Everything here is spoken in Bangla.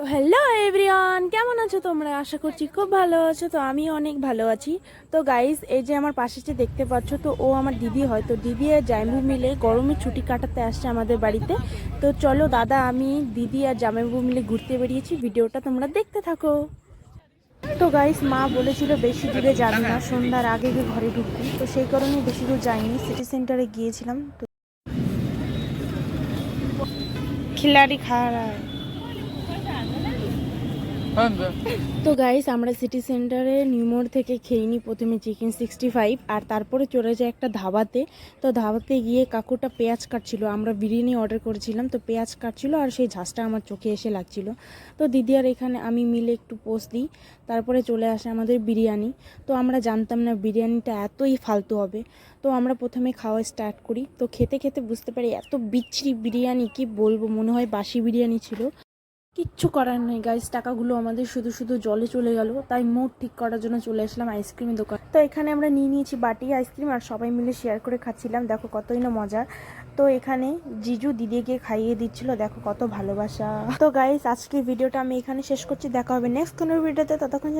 তো হ্যালো এভরিওয়ান, কেমন আছো তোমরা? আশা করছি খুব ভালো আছো। তো আমি অনেক ভালো আছি। তো গাইস, এই যে আমার পাশে যে দেখতে পাচ্ছ, তো ও আমার দিদি হয়। তো দিদি আর জামাইবু মিলে গরমের ছুটি কাটাতে আসছে আমাদের বাড়িতে। তো চলো দাদা, আমি দিদি আর জামাইবু মিলে ঘুরতে বেরিয়েছি, ভিডিওটা তোমরা দেখতে থাকো। তো গাইস, মা বলেছিল বেশি দূরে যাবি না, সন্ধ্যার আগে ঘরে ঢুকবি। তো সেই কারণে বেশি দূর যাইনি, সিটি সেন্টারে গিয়েছিলাম। তো খিলাড়ি খাওয়া। তো গাইস, আমরা সিটি সেন্টারে নিউমোর থেকে খেয়ে নিই প্রথমে চিকেন 65, আর তারপরে চলে যায় একটা ধাবাতে। তো ধাবাতে গিয়ে কাকুটা পেঁয়াজ কাটছিল, আমরা বিরিয়ানি অর্ডার করেছিলাম, তো পেঁয়াজ কাটছিল আর সেই ঝাঁসটা আমার চোখে এসে লাগছিল। তো দিদি আর এখানে আমি মিলে একটু পোস্ট দিই, তারপরে চলে আসে আমাদের বিরিয়ানি। তো আমরা জানতাম না বিরিয়ানিটা এতই ফালতু হবে। তো আমরা প্রথমে খাওয়া স্টার্ট করি। তো খেতে খেতে বুঝতে পারি এত বিচ্ছিরি বিরিয়ানি, কি বলবো, মনে হয় বাসি বিরিয়ানি ছিল। কিচ্ছু করার নেই গাইস, টাকাগুলো আমাদের শুধু শুধু জলে চলে গেল। তাই মুড ঠিক করার জন্য চলে আসলাম আইসক্রিমের দোকান। তো এখানে আমরা নিয়ে নিয়েছি বাটি আইসক্রিম, আর সবাই মিলে শেয়ার করে খাচ্ছিলাম। দেখো কতই না মজা। তো এখানে জিজু দিদিকে খাইয়ে দিচ্ছিল, দেখো কত ভালোবাসা। তো গাইস, আজকের ভিডিওটা আমি এখানে শেষ করছি। দেখা হবে নেক্সট কোনো ভিডিওতে, ততক্ষণ